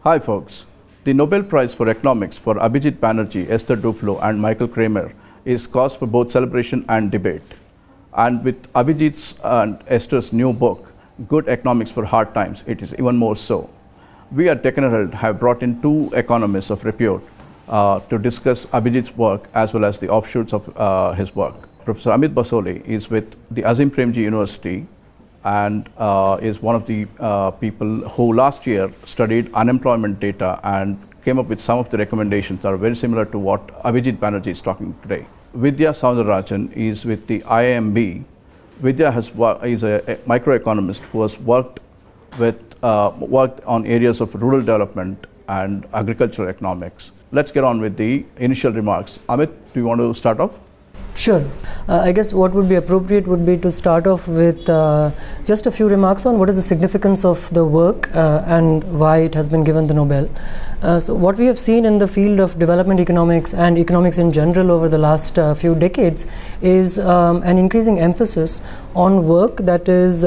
Hi folks. The Nobel Prize for Economics for Abhijit, Banerjee, Esther Duflo and Michael Kramer is cause for both celebration and debate. And with Abhijit's and Esther's new book, Good Economics for Hard Times, it is even more so. We at Deccan Herald have brought in two economists of repute to discuss Abhijit's work as well as the offshoots of his work. Professor Amit Basole is with the Azim Premji University and is one of the people who last year studied unemployment data and came up with some of the recommendations that are very similar to what Abhijit Banerjee is talking today. Vidya Soundararajan is with the IIMB. Vidya is a microeconomist who has worked on areas of rural development and agricultural economics. Let's get on with the initial remarks. Amit, do you want to start off? Sure. I guess what would be appropriate would be to start off with just a few remarks on what is the significance of the work and why it has been given the Nobel. So what we have seen in the field of development economics and economics in general over the last few decades is an increasing emphasis on work that is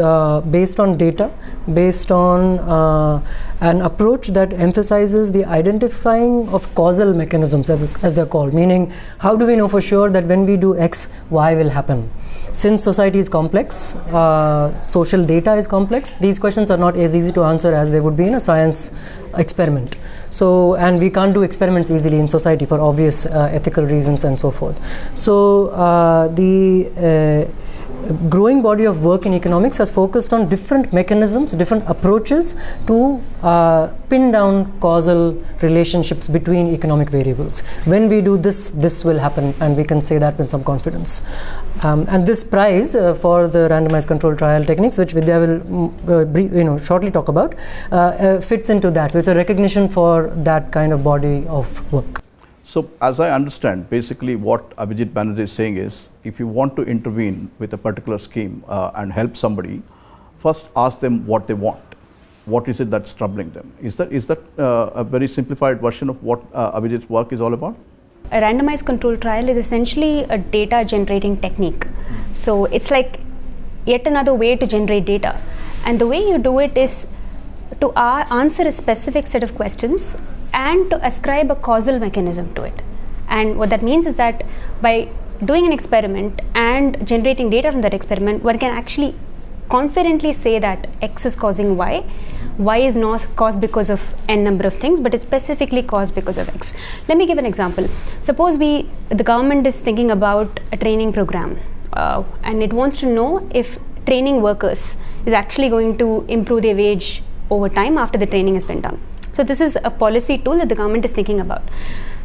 based on data, based on an approach that emphasizes the identifying of causal mechanisms as they're called, meaning how do we know for sure that when we do X, Y will happen. Since society is complex, social data is complex, these questions are not as easy to answer as they would be in a science experiment. So, and we can't do experiments easily in society for obvious ethical reasons and so forth. So, the growing body of work in economics has focused on different mechanisms, different approaches to pin down causal relationships between economic variables. When we do this, this will happen, and we can say that with some confidence. And this prize for the randomized control trial techniques, which Vidya will shortly talk about, fits into that. So it's a recognition for that kind of body of work. So, as I understand, basically what Abhijit Banerjee is saying is, if you want to intervene with a particular scheme and help somebody, first ask them what they want. What is it that's troubling them? Is that a very simplified version of what Abhijit's work is all about? A randomized control trial is essentially a data generating technique. So, it's like yet another way to generate data. And the way you do it is to answer a specific set of questions and to ascribe a causal mechanism to it. And what that means is that by doing an experiment and generating data from that experiment, one can actually confidently say that X is causing Y. Y is not caused because of n number of things, but it's specifically caused because of X. Let me give an example. Suppose the government is thinking about a training program and it wants to know if training workers is actually going to improve their wage over time after the training has been done. So this is a policy tool that the government is thinking about.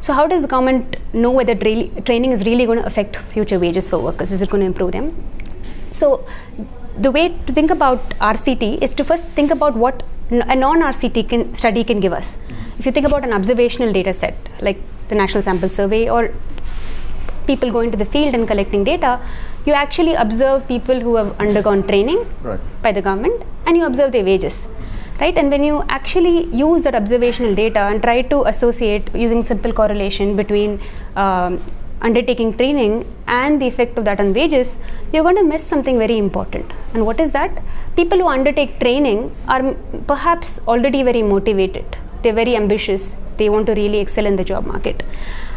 So how does the government know whether training is really going to affect future wages for workers? Is it going to improve them? So the way to think about RCT is to first think about what a non-RCT study can give us. If you think about an observational data set, like the National Sample Survey or people going to the field and collecting data, you actually observe people who have undergone training by the government and you observe their wages. Right? And when you actually use that observational data and try to associate using simple correlation between undertaking training and the effect of that on wages, you're going to miss something very important. And what is that? People who undertake training are perhaps already very motivated. They're very ambitious. They want to really excel in the job market.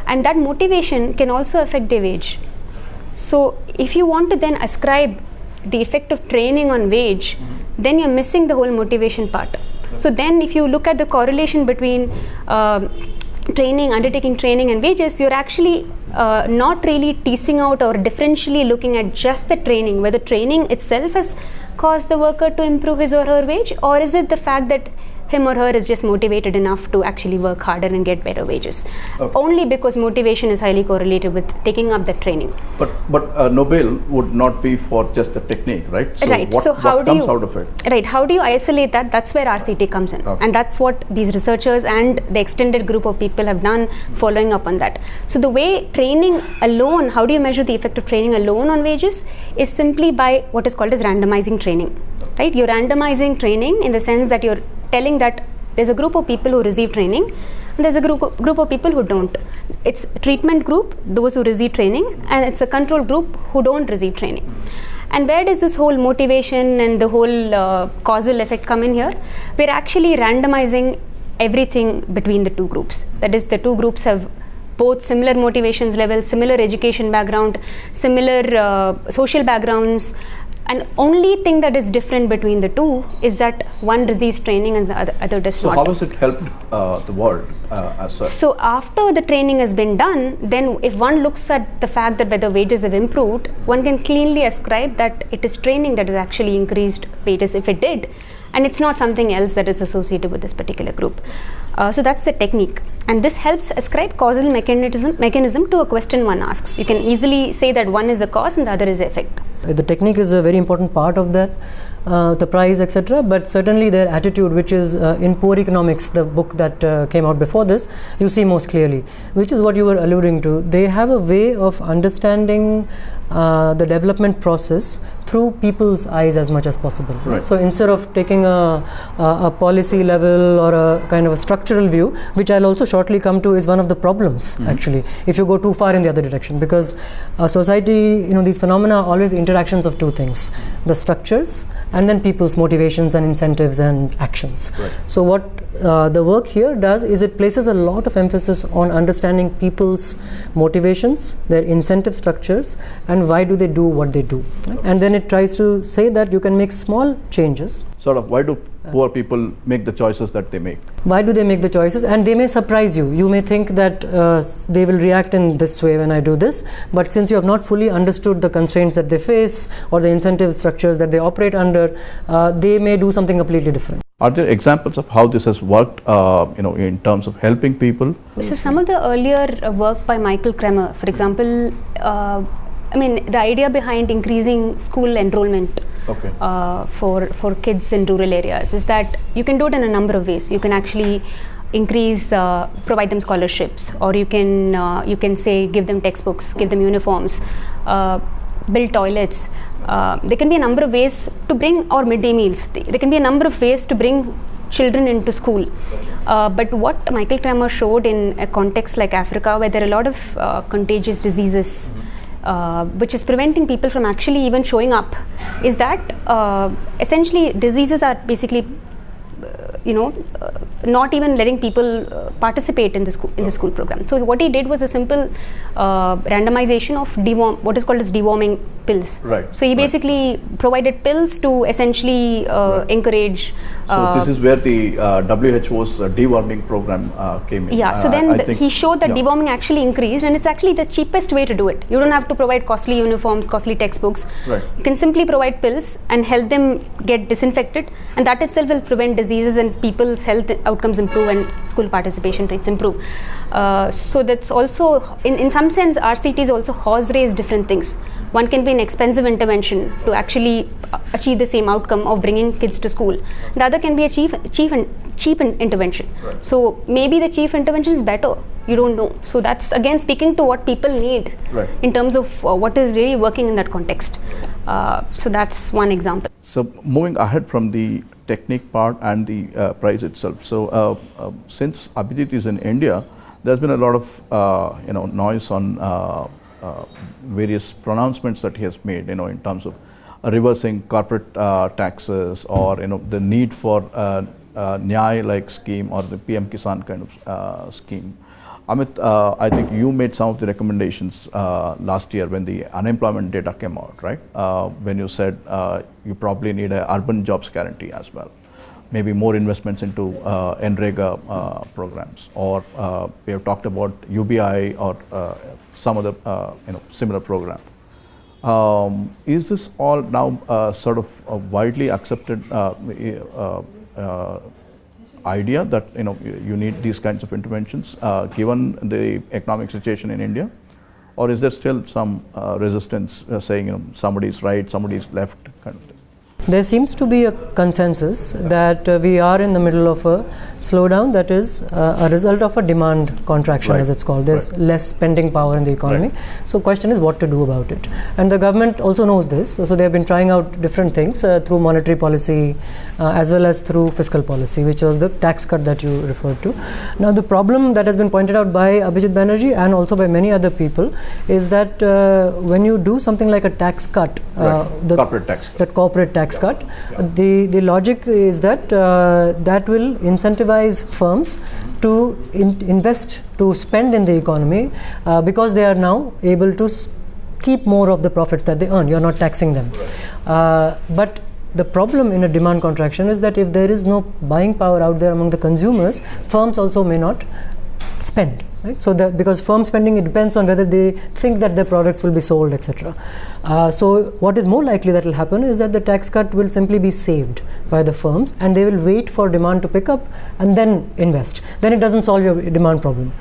And that motivation can also affect their wage. So if you want to then ascribe the effect of training on wage, then you're missing the whole motivation part. So then if you look at the correlation between undertaking training and wages, you're actually not really teasing out or differentially looking at just the training, whether training itself has caused the worker to improve his or her wage, or is it the fact that him or her is just motivated enough to actually work harder and get better wages. Only because motivation is highly correlated with taking up the training. But Nobel would not be for just the technique, right? So right. What comes out of it? Right. How do you isolate that? That's where RCT comes in. And that's what these researchers and the extended group of people have done following up on that. So the way training alone, how do you measure the effect of training alone on wages is simply by what is called as randomizing training. Right? You're randomizing training in the sense that you're telling that there's a group of people who receive training and there's a group of people who don't. It's a treatment group, those who receive training, and it's a control group who don't receive training. And where does this whole motivation and the whole causal effect come in here? We're actually randomizing everything between the two groups. That is, the two groups have both similar motivations levels, similar education background, similar social backgrounds, and only thing that is different between the two is that one receives training and the other does not. So how has it helped the world as such? So after the training has been done, then if one looks at the fact that whether wages have improved, one can cleanly ascribe that it is training that has actually increased wages if it did, and it's not something else that is associated with this particular group. So that's the technique, and this helps ascribe causal mechanism to a question one asks. You can easily say that one is the cause and the other is the effect. The technique is a very important part of that, the price, etc. But certainly their attitude, which is in Poor Economics, the book that came out before this, you see most clearly, which is what you were alluding to. They have a way of understanding the development process through people's eyes as much as possible. Right. So instead of taking a policy level or a kind of a structural view, which I'll also shortly come to, is one of the problems actually, if you go too far in the other direction, because society, these phenomena are always interactions of two things: the structures and then people's motivations and incentives and actions. Right. So what the work here does is it places a lot of emphasis on understanding people's motivations, their incentive structures, and why do they do what they do. Right? And then it tries to say that you can make small changes. Sort of, why do poor people make the choices that they make? Why do they make the choices? And they may surprise you. You may think that they will react in this way when I do this, but since you have not fully understood the constraints that they face or the incentive structures that they operate under, they may do something completely different. Are there examples of how this has worked, in terms of helping people? So some of the earlier work by Michael Kremer, for example, the idea behind increasing school enrollment for kids in rural areas is that you can do it in a number of ways. You can actually provide them scholarships, or you can say give them textbooks, give them uniforms, build toilets. There can be a number of ways to bring, or midday meals. There can be a number of ways to bring children into school. But what Michael Kremer showed in a context like Africa, where there are a lot of contagious diseases, which is preventing people from actually even showing up, is that essentially diseases are basically not even letting people participate in the school program. So what he did was a simple randomization of what is called as deworming pills. Right. So he basically provided pills to essentially encourage. So this is where the WHO's deworming program came in. Yeah. So then he showed that deworming actually increased, and it's actually the cheapest way to do it. You don't have to provide costly uniforms, costly textbooks. Right. You can simply provide pills and help them get disinfected, and that itself will prevent diseases, and people's health outcomes improve and school participation rates improve. So that's also, in some sense, RCTs also horse race different things. One can be an expensive intervention to actually achieve the same outcome of bringing kids to school. The other can be a cheap intervention. Right. So maybe the cheap intervention is better. You don't know. So that's again speaking to what people need in terms of what is really working in that context. So that's one example. So moving ahead from the technique part and the price itself. So since Abhijit is in India, there's been a lot of noise on various pronouncements that he has made, in terms of reversing corporate taxes, or the need for Nyay-like scheme, or the PM Kisan kind of scheme. Amit, I think you made some of the recommendations last year when the unemployment data came out, right? When you said you probably need an urban jobs guarantee as well, maybe more investments into NREGA programs, or we have talked about UBI or some other similar program. Is this all now sort of a widely accepted idea that you need these kinds of interventions given the economic situation in India, or is there still some resistance saying somebody's right, somebody's left kind of thing? There seems to be a consensus that we are in the middle of a slowdown that is a result of a demand contraction, as it's called. There's less spending power in the economy. So question is what to do about it. And the government also knows this. So they have been trying out different things through monetary policy as well as through fiscal policy, which was the tax cut that you referred to. Now the problem that has been pointed out by Abhijit Banerjee and also by many other people is that when you do something like a tax cut, corporate tax cut. that corporate tax tax cut. The logic is that that will incentivize firms to invest, to spend in the economy, because they are now able to keep more of the profits that they earn. You're not taxing them. But the problem in a demand contraction is that if there is no buying power out there among the consumers, firms also may not spend. Right? So that because firm spending, it depends on whether they think that their products will be sold, etc. So what is more likely that will happen is that the tax cut will simply be saved by the firms, and they will wait for demand to pick up and then invest. Then it doesn't solve your demand problem.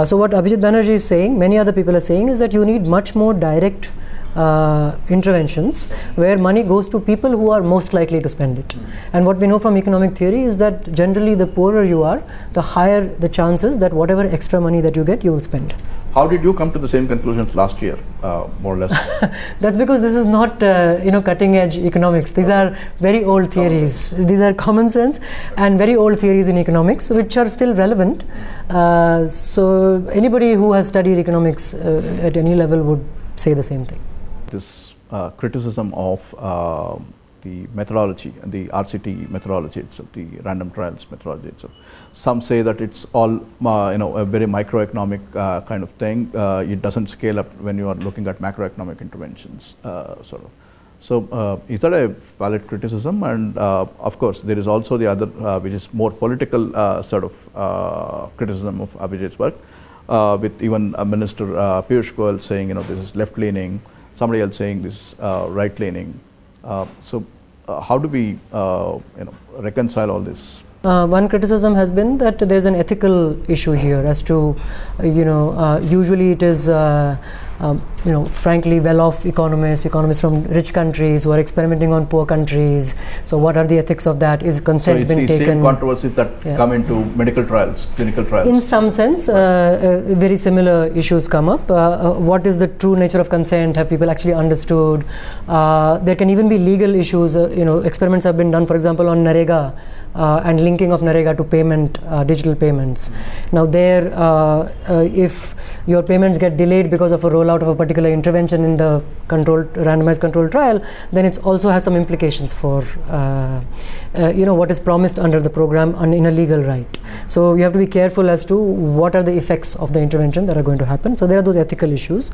So what Abhijit Banerjee is saying, many other people are saying, is that you need much more direct interventions where money goes to people who are most likely to spend it. And what we know from economic theory is that generally the poorer you are, the higher the chances that whatever extra money that you get, you will spend. How did you come to the same conclusions last year, more or less? That's because this is not cutting edge economics. These are very old theories. These are common sense and very old theories in economics, which are still relevant. So anybody who has studied economics at any level would say the same thing. This criticism of the methodology, the RCT methodology itself, the random trials methodology itself. Some say that it's all a very microeconomic kind of thing. It doesn't scale up when you are looking at macroeconomic interventions, sort of. So is that a valid criticism? And of course, there is also the other, which is more political sort of criticism of Abhijit's work, with even Minister Piyush Goyal saying, this is left-leaning. Somebody else saying this right-leaning. So how do we reconcile all this? One criticism has been that there's an ethical issue here as to, usually it is, frankly well-off economists from rich countries who are experimenting on poor countries. So what are the ethics of that? Is consent being taken? So it's the same controversies that come into medical trials, clinical trials? In some sense, very similar issues come up. What is the true nature of consent? Have people actually understood? There can even be legal issues. Experiments have been done, for example, on Narega, and linking of Narega to payment, digital payments. Now there, if your payments get delayed because of a rollout of a particular intervention in the randomized controlled trial, then it also has some implications for what is promised under the program and in a legal right. So you have to be careful as to what are the effects of the intervention that are going to happen. So there are those ethical issues.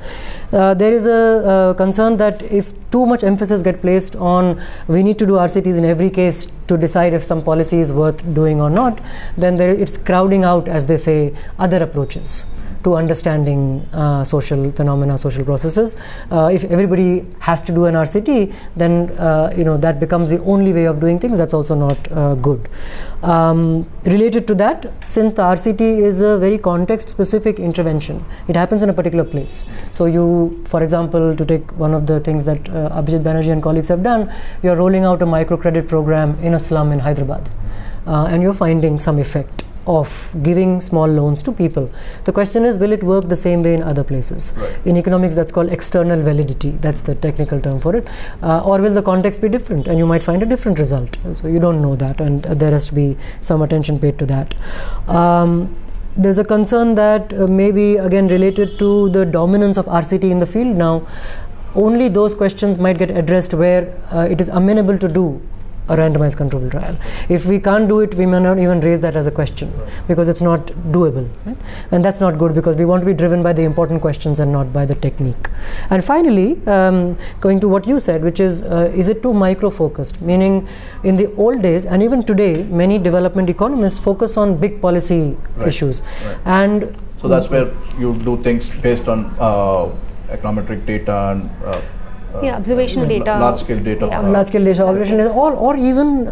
There is a concern that if too much emphasis gets placed on we need to do RCTs in every case to decide if some policy is worth doing or not, then it's crowding out, as they say, other approaches to understanding social phenomena, social processes. If everybody has to do an RCT, then that becomes the only way of doing things. That's also not good. Related to that, since the RCT is a very context-specific intervention, it happens in a particular place. So you, for example, to take one of the things that Abhijit Banerjee and colleagues have done, you are rolling out a microcredit program in a slum in Hyderabad, and you're finding some effect of giving small loans to people. The question is, will it work the same way in other places? Right. In economics, that's called external validity. That's the technical term for it. Or will the context be different, and you might find a different result? So you don't know that, and there has to be some attention paid to that. There's a concern that maybe again related to the dominance of RCT in the field now, only those questions might get addressed where it is amenable to do a randomized controlled trial. If we can't do it, we may not even raise that as a question because it's not doable, right? And that's not good, because we want to be driven by the important questions and not by the technique. And finally, going to what you said, which is it too micro-focused? Meaning, in the old days and even today, many development economists focus on big policy issues. Right. And so that's where you do things based on econometric data and observational data, large-scale data, large-scale data, observation data, or even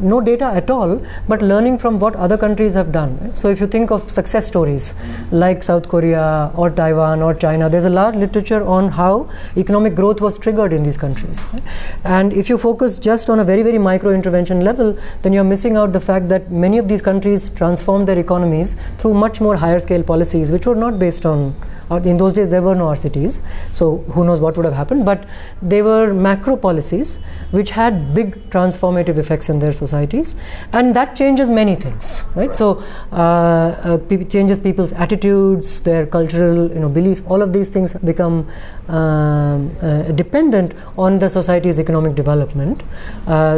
no data at all, but learning from what other countries have done. Right? So if you think of success stories like South Korea or Taiwan or China, there's a large literature on how economic growth was triggered in these countries. Right? And if you focus just on a very, very micro intervention level, then you're missing out the fact that many of these countries transformed their economies through much more higher scale policies, which were not based on, in those days there were no RCTs, so who knows what would have happened, but they were macro policies which had big transformative effects in their societies, and that changes many things, right? So changes people's attitudes, their cultural beliefs. All of these things become dependent on the society's economic development.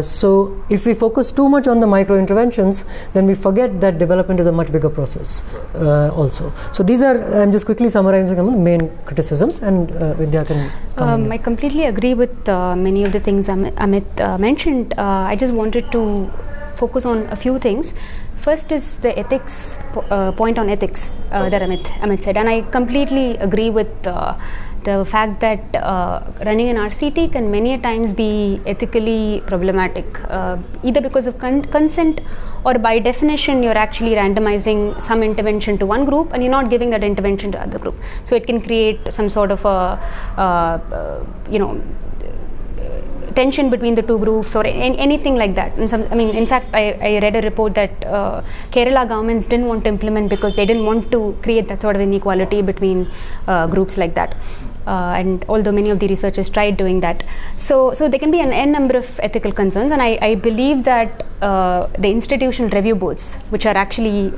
So if we focus too much on the micro interventions, then we forget that development is a much bigger process also. So these are, I'm just quickly summarizing some of the main criticisms, and Vidya can I completely agree with many of the things Amit mentioned. I just wanted to focus on a few things. First is the ethics point on ethics that Amit said, and I completely agree with the fact that running an RCT can many a times be ethically problematic, either because of consent, or by definition you're actually randomizing some intervention to one group and you're not giving that intervention to other group. So it can create some sort of a tension between the two groups or anything like that. And in fact, I read a report that Kerala governments didn't want to implement because they didn't want to create that sort of inequality between groups like that. And although many of the researchers tried doing that, so there can be an n number of ethical concerns, and I believe that the institutional review boards, which are actually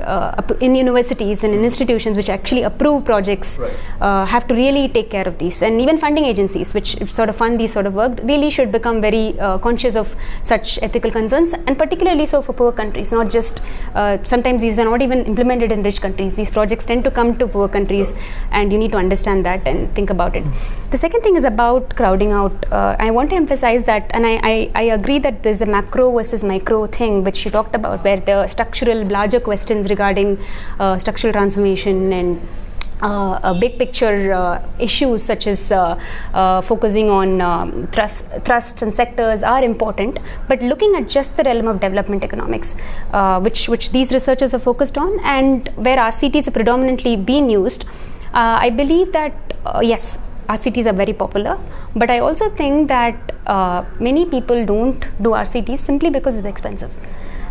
in universities and in institutions which actually approve projects, have to really take care of these, and even funding agencies which sort of fund these sort of work really should become very conscious of such ethical concerns, and particularly so for poor countries. Not just sometimes these are not even implemented in rich countries. These projects tend to come to poor countries, and you need to understand that and think about it. The second thing is about crowding out. I want to emphasize that, and I agree that there's a macro versus micro thing which you talked about, where the structural, larger questions regarding structural transformation and big picture issues such as focusing on trusts and sectors are important, but looking at just the realm of development economics, which these researchers are focused on, and where RCTs are predominantly being used, I believe that yes, RCTs are very popular, but I also think that many people don't do RCTs simply because it's expensive.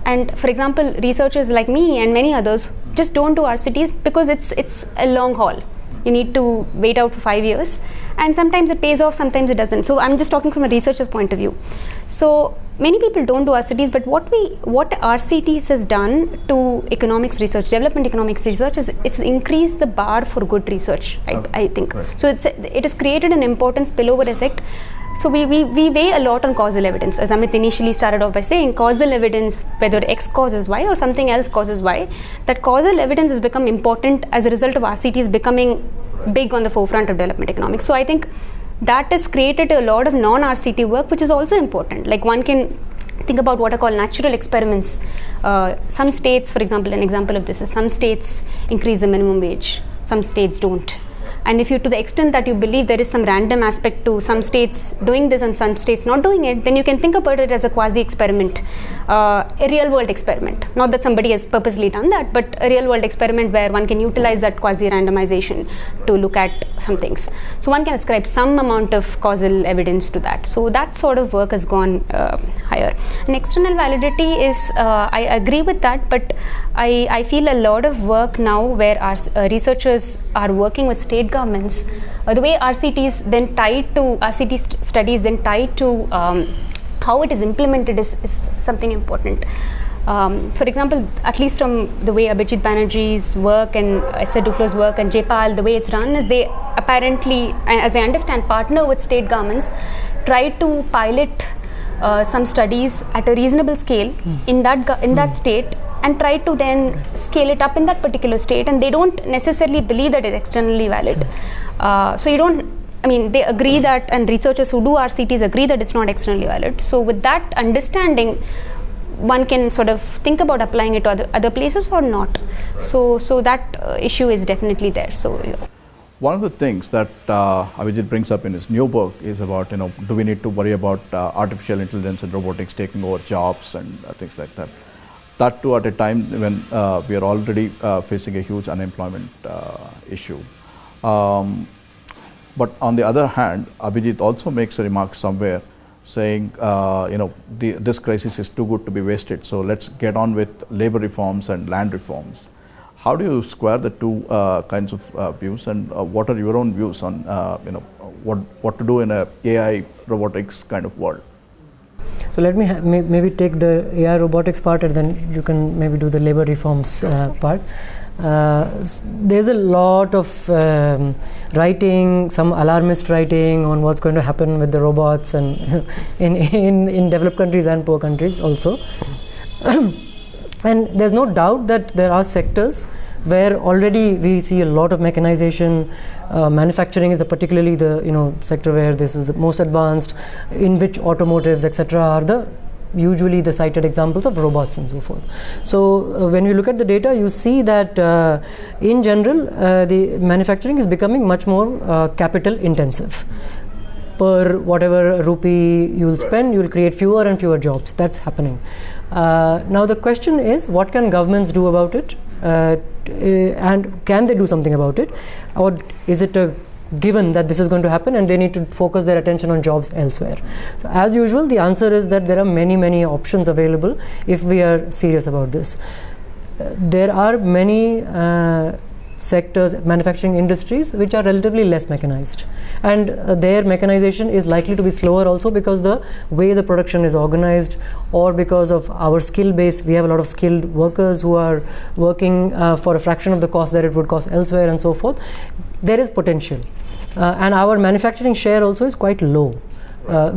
And for example, researchers like me and many others just don't do RCTs because it's a long haul. You need to wait out for 5 years, and sometimes it pays off, sometimes it doesn't. So I'm just talking from a researcher's point of view. So many people don't do RCTs, but what RCTs has done to economics research, development economics research, is it's increased the bar for good research, I think. Right. So it has created an important spillover effect. So we weigh a lot on causal evidence. As Amit initially started off by saying, causal evidence, whether X causes Y or something else causes Y, that causal evidence has become important as a result of RCTs becoming big on the forefront of development economics. So I think that has created a lot of non-RCT work, which is also important. Like one can think about what are called natural experiments. Some states, for example, an example of this is some states increase the minimum wage, some states don't. And if you, to the extent that you believe there is some random aspect to some states doing this and some states not doing it, then you can think about it as a quasi-experiment, a real-world experiment. Not that somebody has purposely done that, but a real-world experiment where one can utilize that quasi-randomization to look at some things. So one can ascribe some amount of causal evidence to that. So that sort of work has gone higher. And external validity is, I agree with that, but I feel a lot of work now where our researchers are working with state governments, the way RCTs then tied to RCT studies then tied to how it is implemented is something important. For example, at least from the way Abhijit Banerjee's work and Esther Duflo's work and JPAL, the way it's run is they apparently, as I understand, partner with state governments, try to pilot some studies at a reasonable scale in that state, and try to then scale it up in that particular state, and they don't necessarily believe that it's externally valid. So you don't, they agree that, and researchers who do RCTs agree that it's not externally valid. So with that understanding, one can sort of think about applying it to other places or not. So that issue is definitely there. So one of the things that Abhijit brings up in his new book is about, do we need to worry about artificial intelligence and robotics taking over jobs and things like that. That too at a time when we are already facing a huge unemployment issue. But on the other hand, Abhijit also makes a remark somewhere saying, this crisis is too good to be wasted, so let's get on with labor reforms and land reforms. How do you square the two kinds of views, and what are your own views on what to do in a AI robotics kind of world. So let me maybe take the AI robotics part, and then you can maybe do the labor reforms part. There's a lot of writing, some alarmist writing on what's going to happen with the robots, and in developed countries and poor countries also. And there's no doubt that there are sectors where already we see a lot of mechanization. Manufacturing is particularly the sector where this is the most advanced, in which automotives etc. are usually the cited examples of robots and so forth. So when you look at the data, you see that in general the manufacturing is becoming much more capital intensive. Per whatever rupee you'll spend, you'll create fewer and fewer jobs. That's happening. Now the question is, what can governments do about it? And can they do something about it, or is it a given that this is going to happen and they need to focus their attention on jobs elsewhere? So as usual, the answer is that there are many options available if we are serious about this. There are many sectors, manufacturing industries, which are relatively less mechanized, and their mechanization is likely to be slower also because the way the production is organized, or because of our skill base. We have a lot of skilled workers who are working for a fraction of the cost that it would cost elsewhere and so forth. There is potential, and our manufacturing share also is quite low.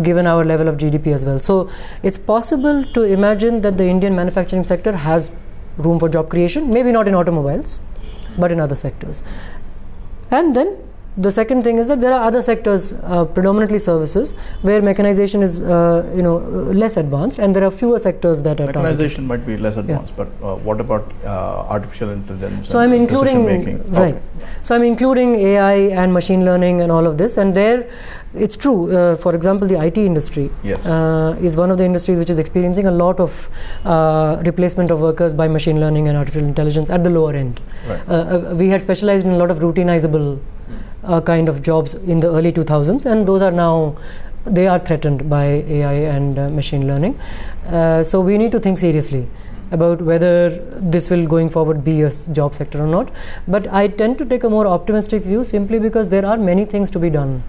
Given our level of GDP as well. So it's possible to imagine that the Indian manufacturing sector has room for job creation, maybe not in automobiles, but in other sectors. And then the second thing is that there are other sectors, predominantly services, where mechanization is less advanced, and there are fewer sectors that are mechanization might be less advanced, but what about artificial intelligence? So I'm including So I'm including AI and machine learning and all of this, and there it's true. For example, the IT industry is one of the industries which is experiencing a lot of replacement of workers by machine learning and artificial intelligence at the lower end. Right. We had specialized in a lot of routinizable kind of jobs in the early 2000s, and those are now, they are threatened by AI and machine learning. So we need to think seriously about whether this will going forward be a job sector or not. But I tend to take a more optimistic view, simply because there are many things to be done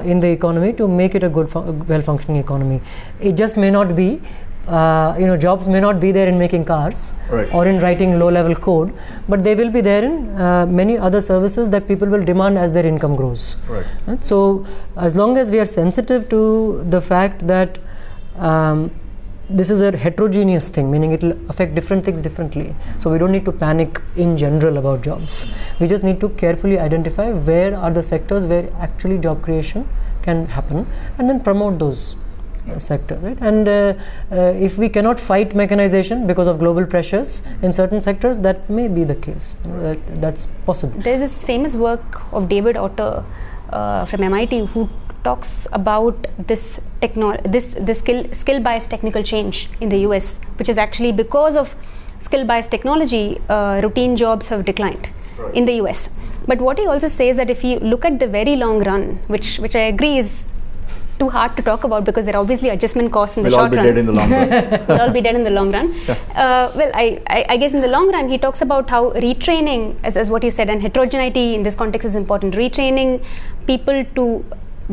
in the economy to make it a good well-functioning economy. It just may not be jobs may not be there in making cars or in writing low-level code, but they will be there in many other services that people will demand as their income grows. Right? So as long as we are sensitive to the fact that this is a heterogeneous thing, meaning it will affect different things differently. So we don't need to panic in general about jobs. We just need to carefully identify where are the sectors where actually job creation can happen, and then promote those sectors. Right? And if we cannot fight mechanization because of global pressures in certain sectors, that may be the case. That's possible. There's this famous work of David Otter from MIT who talks about this skill-biased technical change in the US, which is actually because of skill-biased technology, routine jobs have declined in the US. But what he also says that if you look at the very long run, which I agree is too hard to talk about because there are obviously adjustment costs in the short run. We'll all be dead in the long run. Well, I guess in the long run, he talks about how retraining, as what you said, and heterogeneity in this context is important. Retraining people to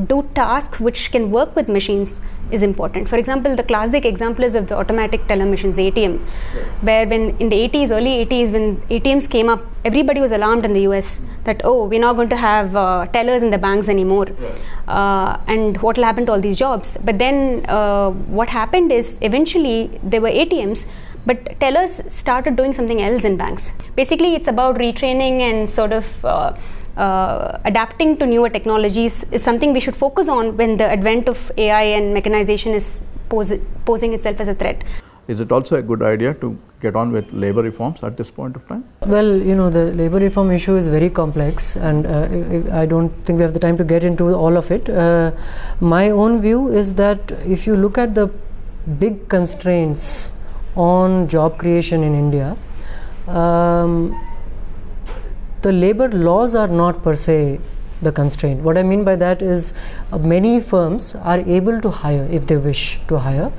do tasks which can work with machines is important. For example, the classic example is of the automatic teller machines, the ATM, where when in the early 80s, when ATMs came up, everybody was alarmed in the US that, oh, we're not going to have tellers in the banks anymore. And what will happen to all these jobs? But then what happened is eventually there were ATMs, but tellers started doing something else in banks. Basically, it's about retraining and sort of adapting to newer technologies is something we should focus on when the advent of AI and mechanization is posing itself as a threat. Is it also a good idea to get on with labor reforms at this point of time? Well, the labor reform issue is very complex, and I don't think we have the time to get into all of it. My own view is that if you look at the big constraints on job creation in India, the labor laws are not per se the constraint. What I mean by that is many firms are able to hire if they wish to hire,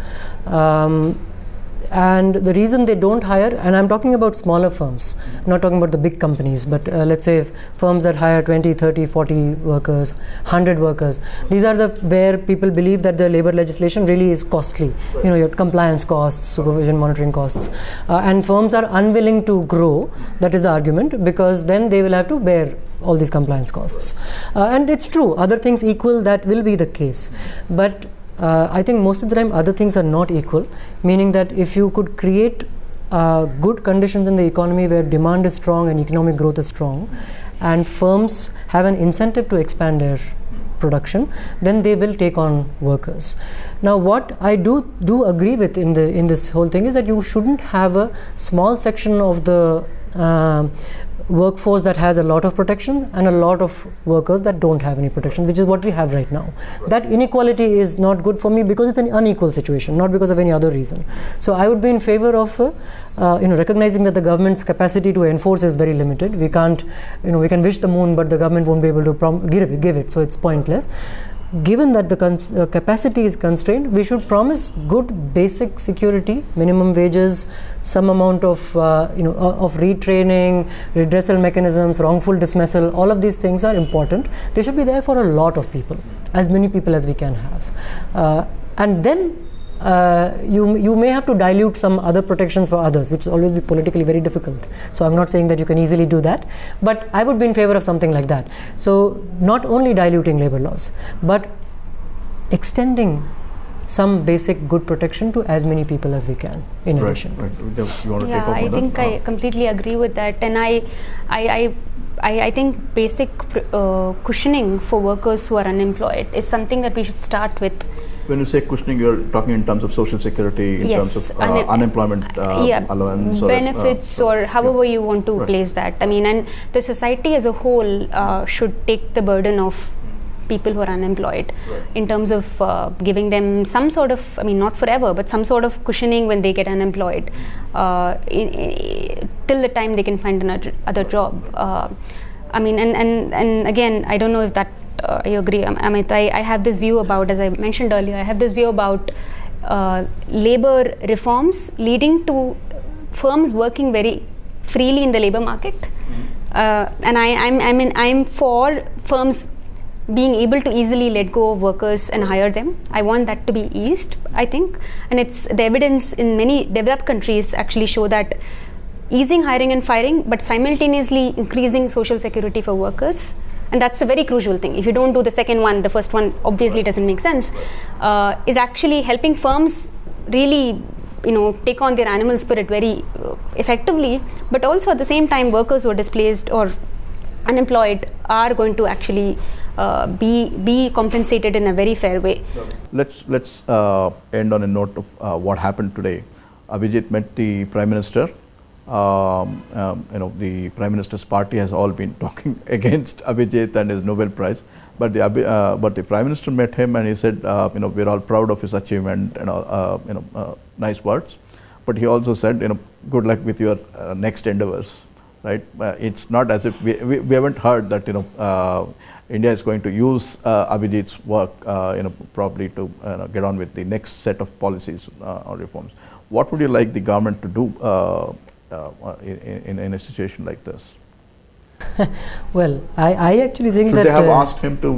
And the reason they don't hire, and I'm talking about smaller firms, I'm not talking about the big companies, but let's say if firms that hire 20, 30, 40 workers, 100 workers, these are where people believe that the labor legislation really is costly. Your compliance costs, supervision, monitoring costs, and firms are unwilling to grow. That is the argument, because then they will have to bear all these compliance costs. And it's true, other things equal, that will be the case. But I think most of the time other things are not equal, meaning that if you could create good conditions in the economy where demand is strong and economic growth is strong, and firms have an incentive to expand their production, then they will take on workers. Now, what I do agree with in this whole thing is that you shouldn't have a small section of the workforce that has a lot of protections and a lot of workers that don't have any protection, which is what we have right now. That inequality is not good for me because it's an unequal situation, not because of any other reason. So I would be in favor of recognizing that the government's capacity to enforce is very limited. We can't, we can wish the moon, but the government won't be able to give it, so it's pointless. Given that the capacity is constrained, we should promise good basic security, minimum wages, some amount of retraining, redressal mechanisms, wrongful dismissal. All of these things are important. They should be there for a lot of people, as many people as we can have, and then you may have to dilute some other protections for others, which will always be politically very difficult. So I'm not saying that you can easily do that, but I would be in favor of something like that. So not only diluting labor laws, but extending some basic good protection to as many people as we can in addition. Right. You want to take Yeah, over I that? think I completely agree with that, and I think basic cushioning for workers who are unemployed is something that we should start with. When you say cushioning, you're talking in terms of social security, in terms of unemployment allowance, benefits, or however you want to place that. I mean, and the society as a whole should take the burden of people who are unemployed in terms of giving them some sort of, not forever, but some sort of cushioning when they get unemployed till the time they can find another job. And again, I don't know if that I agree, Amit. I have this view about, as I mentioned earlier, I have this view about labor reforms leading to firms working very freely in the labor market, and I'm for firms being able to easily let go of workers and hire them. I want that to be eased, I think, and it's the evidence in many developed countries actually show that easing hiring and firing, but simultaneously increasing social security for workers. And that's a very crucial thing. If you don't do the second one, the first one obviously doesn't make sense, is actually helping firms really, take on their animal spirit very effectively, but also at the same time, workers who are displaced or unemployed are going to actually be compensated in a very fair way. Let's end on a note of what happened today. Abhijit met the Prime Minister. The Prime Minister's party has all been talking against Abhijit and his Nobel Prize, but the Prime Minister met him and he said, we're all proud of his achievement and nice words. But he also said, good luck with your next endeavors. Right? It's not as if we haven't heard that India is going to use Abhijit's work probably to get on with the next set of policies or reforms. What would you like the government to do in a situation like this? Well, I actually think Should that they have asked him to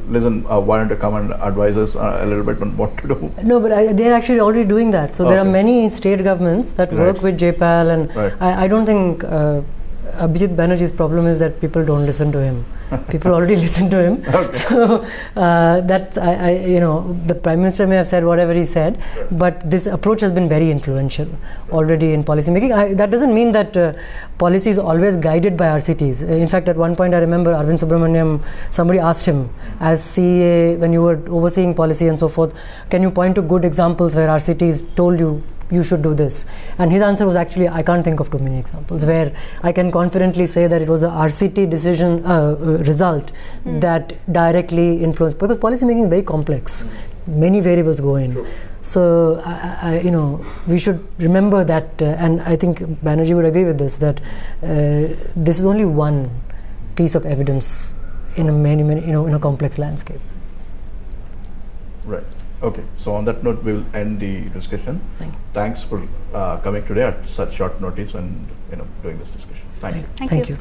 listen, why don't you come and advise us a little bit on what to do? No, but they are actually already doing that. So there are many state governments that work with JPAL, and I don't think Abhijit Banerjee's problem is that people don't listen to him. People already listen to him. Okay. So that the Prime Minister may have said whatever he said, but this approach has been very influential already in policy making. That doesn't mean that policy is always guided by RCTs. In fact, at one point I remember Arvind Subramaniam, somebody asked him, as CA, when you were overseeing policy and so forth, can you point to good examples where RCTs told you should do this? And his answer was actually, I can't think of too many examples where I can confidently say that it was the RCT decision result that directly influenced, because policy making is very complex. Many variables go in. So we should remember that, and I think Banerjee would agree with this, that this is only one piece of evidence in a many in a complex landscape. Right. Okay, so on that note, we will end the discussion. Thank you. Thanks for coming today at such short notice and doing this discussion. Thank you. Thank you.